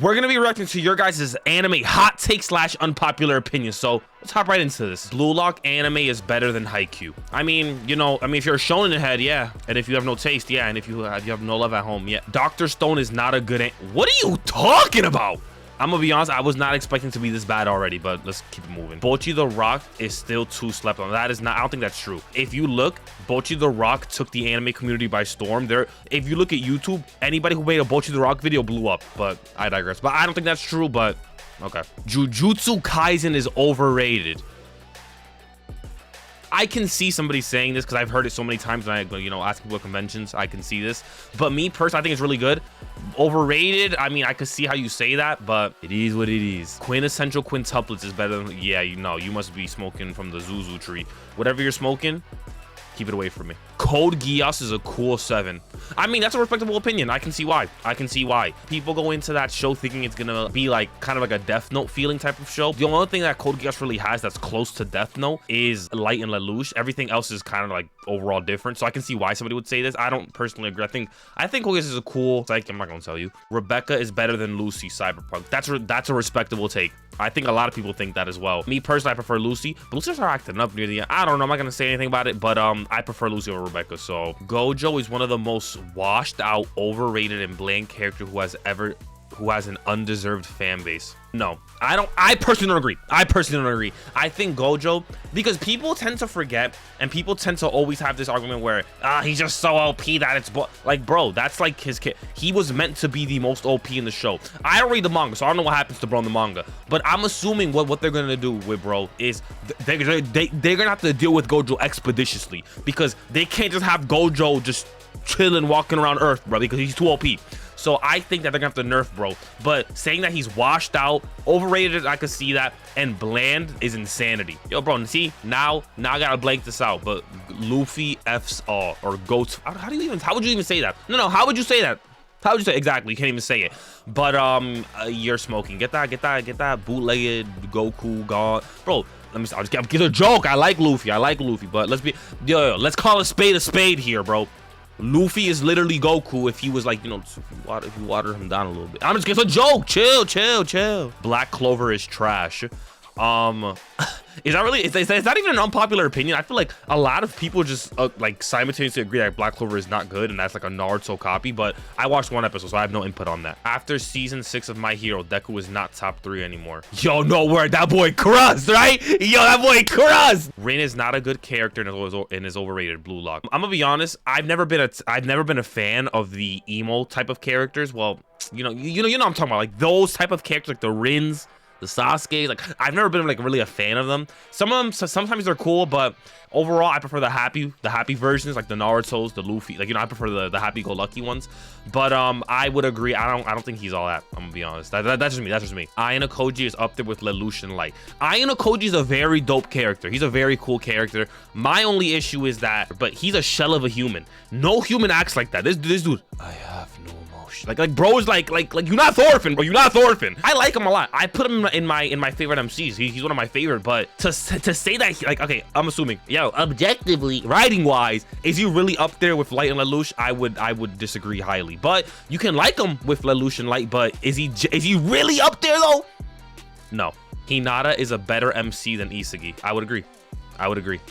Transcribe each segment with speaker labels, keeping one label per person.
Speaker 1: We're gonna be reacting to your guys' anime hot take slash unpopular opinion. So let's hop right into this. Blue Lock anime is better than Haikyuu. I mean, if you're a shonen head, yeah, and if you have no taste, yeah, and if you have no love at home, yeah. Dr. Stone is not a good. What are you talking about? I'm gonna be honest, I was not expecting to be this bad already, but let's keep it moving. Bocchi the Rock is still too slept on. That is not, I don't think that's true. If you look, Bocchi the Rock took the anime community by storm. If you look at YouTube, anybody who made a Bocchi the Rock video blew up, but I digress. But I don't think that's true, but okay. Jujutsu Kaisen is overrated. I can see somebody saying this because I've heard it so many times when I ask people at conventions. I can see this, but me personally, I think it's really good. Overrated, I mean, I could see how you say that, but it is what it is. Quintessential quintuplets is better than, yeah, you must be smoking from the Zuzu tree. Whatever you're smoking, keep it away from me. Code Geass is a cool 7. I mean, that's a respectable opinion. I can see why. People go into that show thinking it's gonna be like kind of like a Death Note feeling type of show. The only thing that Code Geass really has that's close to Death Note is Light and Lelouch. Everything else is kind of like overall different. So I can see why somebody would say this. I don't personally agree. I think Code Geass is a cool. Like, I'm not gonna tell you. Rebecca is better than Lucy Cyberpunk. That's a respectable take. I think a lot of people think that as well. Me personally, I prefer Lucy, but Lucy's are acting up near the end. I don't know. I'm not gonna say anything about it, but I prefer Lucy over Rebecca. So Gojo is one of the most washed out, overrated, and bland character who has an undeserved fan base. No, I personally don't agree. I think Gojo, because people tend to forget and people tend to always have this argument where he's just so OP that it's like, bro, that's like his kid. He was meant to be the most OP in the show. I don't read the manga, so I don't know what happens to bro in the manga, but I'm assuming what they're gonna do with bro is they're gonna have to deal with Gojo expeditiously, because they can't just have Gojo just chilling walking around Earth, bro, because he's too OP. So I think that they're gonna have to nerf bro, but saying that he's washed out, overrated, I could see that, and bland is insanity. Yo, bro, see, now I gotta blank this out, but Luffy F's all, or goats. How would you even say that? No, how would you say that? How would you say exactly? You can't even say it. But you're smoking. Get that bootlegged Goku gone, bro. I'll just get a joke. I like Luffy, but let's call a spade here, bro. Luffy is literally Goku if he was like, if you water him down a little bit. It's a joke. Chill. Black Clover is trash. Is that really? Is that even an unpopular opinion? I feel like a lot of people just like simultaneously agree that Black Clover is not good and that's like a Naruto copy, but I watched one episode, so I have no input on that. After season 6 of My Hero, Deku is not top 3 anymore. Yo, no word, that boy crust, right? Yo, that boy crust. Rin is not a good character and is overrated. Blue Lock. I'm gonna be honest, I've never been a fan of the emo type of characters. Well, you know what I'm talking about, like those type of characters, like the Rins, the Sasuke. Like, I've never been like really a fan of them. Some of them, sometimes they're cool, but overall I prefer the happy versions, like the Naruto's, the Luffy. Like, I prefer the happy-go-lucky ones. But I would agree. I don't think he's all that. I'm gonna be honest. That's just me. Ayano Koji is up there with Lelouch and Light. Ayano Koji is a very dope character. He's a very cool character. My only issue is that, but he's a shell of a human. No human acts like that. This dude, I have no emotion. Like bro is like you're not Thorfinn, bro. You're not Thorfinn. I like him a lot. I put him in my favorite MCs. He's one of my favorite. But to say that okay, I'm assuming, objectively, writing wise, is he really up there with Light and Lelouch? I would disagree highly. But you can like him with Lelouch and Light. But is he really up there though? No. Hinata is a better MC than Isagi. I would agree.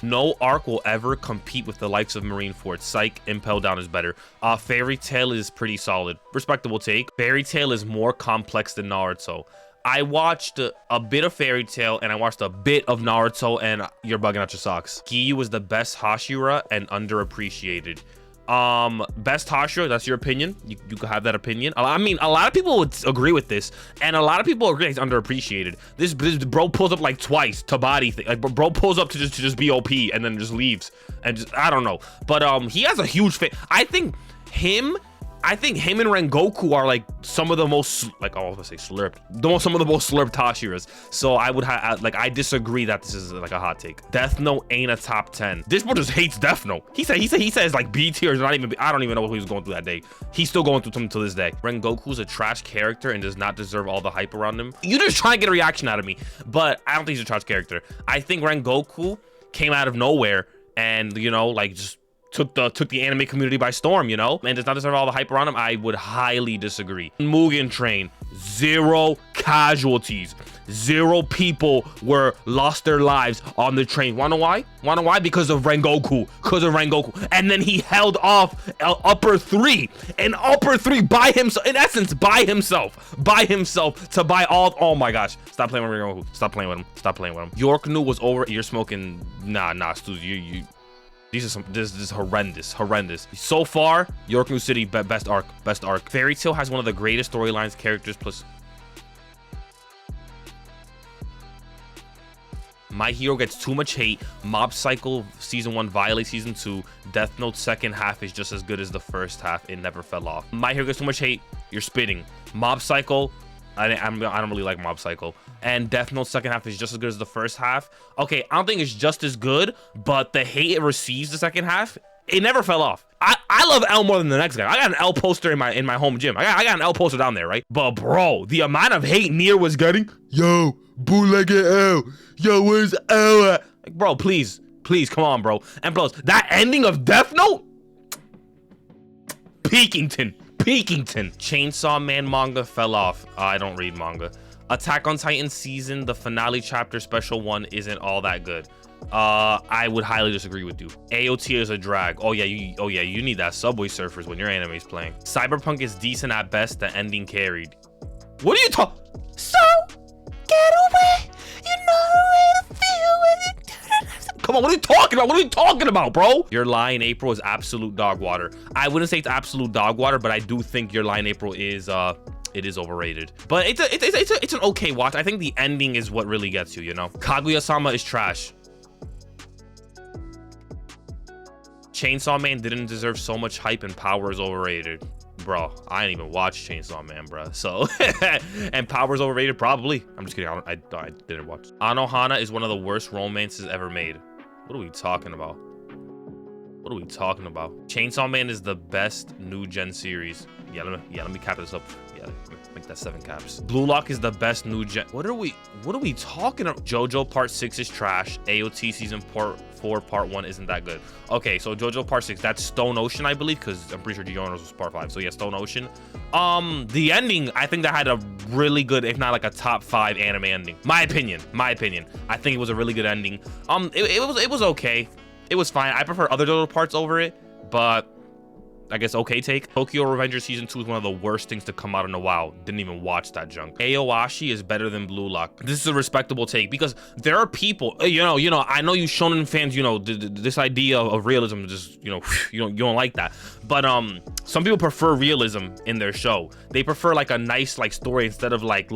Speaker 1: No arc will ever compete with the likes of Marineford. Psych, Impel Down is better. Fairy Tail is pretty solid. Respectable take. Fairy Tail is more complex than Naruto. I watched a bit of Fairy Tail and I watched a bit of Naruto, and you're bugging out your socks. Giyu was the best Hashira and underappreciated. Best Hashira, that's your opinion. You could have that opinion. I mean, a lot of people would agree with this, and a lot of people agree he's underappreciated. This bro pulls up like twice to body thing. Like, bro pulls up to just be OP and then just leaves, and just, I don't know. But he has a huge fan. I think him and Rengoku are like some of the most, like, I was gonna say slurped, some of the most slurped Hashiras. So I disagree that this is like a hot take. Death Note ain't a top 10. This boy just hates Death Note. He says like B tier is not even. I don't even know what he was going through that day. He's still going through something to this day. Rengoku's a trash character and does not deserve all the hype around him. You're just trying to get a reaction out of me, but I don't think he's a trash character. I think Rengoku came out of nowhere and like just took the anime community by storm, you know, and does not deserve all the hype around him. I would highly disagree. Mugen Train, 0 casualties. 0 people were lost their lives on the train. Wanna know why? Wanna know why? Because of Rengoku. And then he held off upper 3. An upper 3 by himself. In essence, by himself. To buy all. Oh my gosh. Stop playing with Rengoku. Stop playing with him. York Nu was over. You're smoking. Nah, Stu. This is horrendous. So far, York Nu City, best arc. Fairy Tail has one of the greatest storylines, characters, plus My Hero gets too much hate. Mob Psycho season 1 violates season 2. Death Note second half is just as good as the first half. It never fell off. My Hero gets too much hate. You're spitting. Mob Psycho, I don't really like Mob Psycho. And Death Note second half is just as good as the first half. Okay, I don't think it's just as good, but the hate it receives the second half, it never fell off. I love L more than the next guy. I got an L poster in my home gym. I got an L poster down there, right? But bro, the amount of hate Nier was getting, yo, bootlegged L. Yo, where's L at? Like, bro, please, come on, bro. And bros, that ending of Death Note, Peakington. Chainsaw Man manga fell off. I don't read manga. Attack on Titan season, the finale chapter special 1 isn't all that good. I would highly disagree with you. AOT is a drag. Oh yeah, you need that Subway Surfers when your anime is playing. Cyberpunk is decent at best. The ending carried. What are you talking? So get away. You know the way to feel when you do it. Come on, what are you talking about? Bro? Your Lie in April is absolute dog water. I wouldn't say it's absolute dog water, but I do think Your Lie in April is it is overrated, but it's an okay watch. I think the ending is what really gets you, you know. Kaguya-sama is trash. Chainsaw Man didn't deserve so much hype, and Power is overrated. Bro, I didn't even watch Chainsaw Man, bro. So, and Power is overrated, probably. I'm just kidding. I didn't watch. Anohana is one of the worst romances ever made. What are we talking about? Chainsaw Man is the best new gen series. Yeah, let me cap this up. Yeah, make that 7 caps. Blue Lock is the best new gen. What are we talking about? JoJo Part 6 is trash. AOT season 4 Part 1 isn't that good. Okay, so JoJo Part 6, that's Stone Ocean, I believe, because I'm pretty sure Geonos was Part 5. So yeah, Stone Ocean. The ending, I think that had a really good, if not like a top 5 anime ending. My opinion. I think it was a really good ending. It was okay. It was fine. I prefer other JoJo parts over it, but I guess okay take. Tokyo Revenger season 2 is one of the worst things to come out in a while. Didn't even watch that junk. Aoashi is better than Blue Lock. This is a respectable take because there are people, you know, I know you shonen fans, you know, this idea of realism, just, you don't like that. But some people prefer realism in their show. They prefer like a nice like story instead of like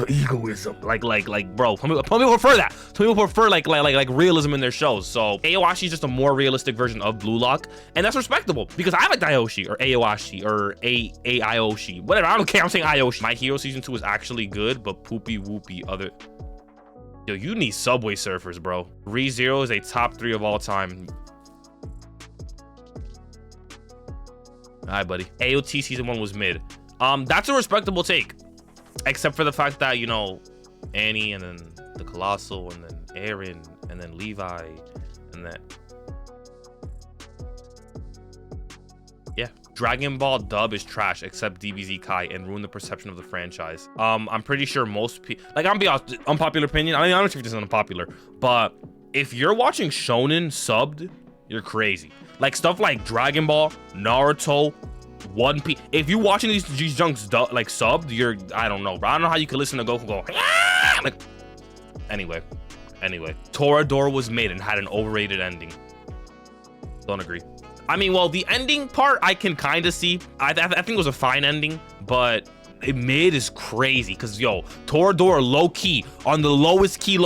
Speaker 1: egoism, bro. Some people prefer that. Some people prefer like realism in their shows. So Aoashi is just a more realistic version of Blue Lock, and that's respectable because I like Aoshi or Aoashi or Aoshi, whatever. I don't care. I'm saying Aoshi. My Hero season 2 is actually good, but poopy whoopy other. Yo, you need Subway Surfers, bro. ReZero is a top 3 of all time. All right, buddy. AOT season 1 was mid. That's a respectable take. Except for the fact that, you know, Annie and then the Colossal and then Aaron and then Levi and then... Yeah. Dragon Ball dub is trash except DBZ Kai and ruined the perception of the franchise. I'm pretty sure most people... Like, I'm gonna be honest, unpopular opinion. I mean, I'm not sure if this is unpopular, but if you're watching Shonen subbed, you're crazy. Like, stuff like Dragon Ball, Naruto, One Piece. If you're watching these junks like subbed, you're, I don't know, bro. I don't know how you can listen to Goku go like. Anyway, Toradora was made and had an overrated ending. Don't agree. I mean, well, the ending part I can kind of see. I think it was a fine ending, but mid is crazy because yo, Toradora low key on the lowest key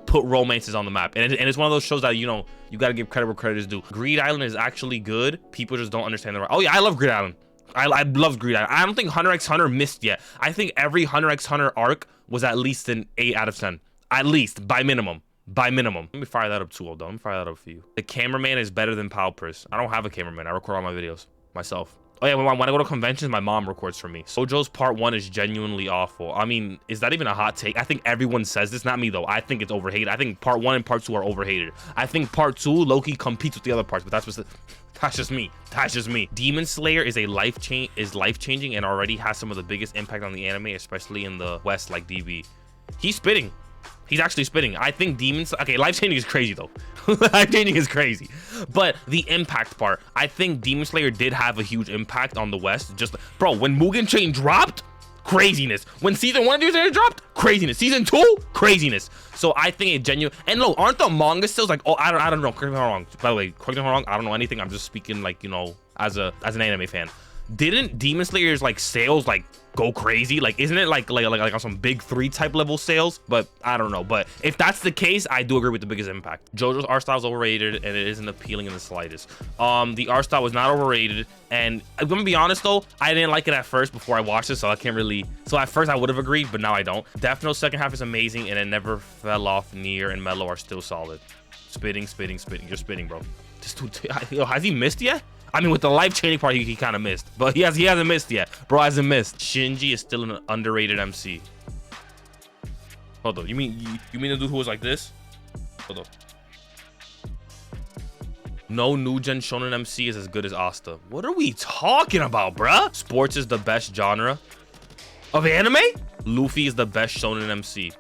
Speaker 1: put romances on the map, and it's one of those shows that, you know, you got to give credit where credit is due. Greed Island is actually good. People just don't understand the. Oh yeah, I love Greed Island. I love Greed Island. I don't think Hunter x Hunter missed yet. I think every Hunter x Hunter arc was at least an 8 out of 10, at least by minimum. Let me fire that up too. Hold on, let me fire that up for you. The cameraman is better than Palpers. I don't have a cameraman. I record all my videos myself. Oh yeah, when I go to conventions, my mom records for me. Sojo's part 1 is genuinely awful. I mean, is that even a hot take? I think everyone says this, not me though. I think it's overhated. I think part 1 and part 2 are overhated. I think part 2 low-key competes with the other parts, but that's just me. That's just me. Demon Slayer is life-changing and already has some of the biggest impact on the anime, especially in the West, like DB. He's spitting. He's actually spitting. I think okay, life-changing is crazy though. Life-changing is crazy. But the impact part, I think Demon Slayer did have a huge impact on the West. Just, bro, when Mugen Train dropped, craziness. When season 1 of Demon Slayer dropped, craziness. Season 2, craziness. So I think it genuine. And no, aren't the manga stills like, oh, I don't know. Correct me if I'm wrong. By the way, correct me if I'm wrong. I don't know anything. I'm just speaking like, you know, as an anime fan. Didn't Demon Slayer's like sales like go crazy? Like, isn't it like on some big 3 type level sales? But I don't know. But if that's the case, I do agree with the biggest impact. JoJo's art style is overrated and it isn't appealing in the slightest. The art style was not overrated, and I'm gonna be honest though, I didn't like it at first before I watched it, so I can't really. So at first I would have agreed, but now I don't. Death Note's second half is amazing, and it never fell off. Nier and Mellow are still solid. Spitting. You're spitting, bro. Yo, has he missed yet? I mean, with the life-changing part, he kind of missed, but he hasn't missed yet. Bro hasn't missed. Shinji is still an underrated MC. Hold on, you mean the dude who was like this? Hold on. No new gen shonen MC is as good as Asta. What are we talking about, bruh? Sports is the best genre of anime. Luffy is the best shonen MC.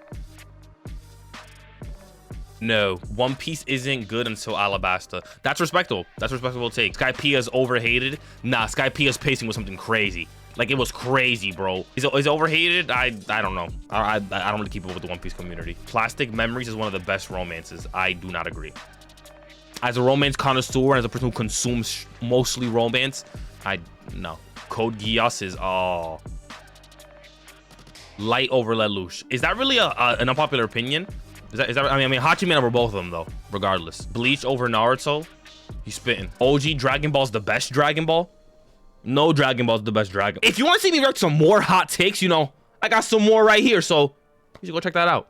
Speaker 1: No, One Piece isn't good until Alabasta. That's respectable. That's a respectable take. Skypiea is overhated. Nah, Skypia's pacing was something crazy. Like, it was crazy, bro. Is it overhated? I don't know. I don't really keep up with the One Piece community. Plastic Memories is one of the best romances. I do not agree. As a romance connoisseur and as a person who consumes mostly romance, no. Code Geass is light over Lelouch. Is that really an unpopular opinion? Is that I mean Hachiman over both of them though, regardless. Bleach over Naruto. He's spitting. OG Dragon Ball's the best Dragon Ball. No Dragon Ball's the best Dragon. If you want to see me react to some more hot takes, you know, I got some more right here, so you should go check that out.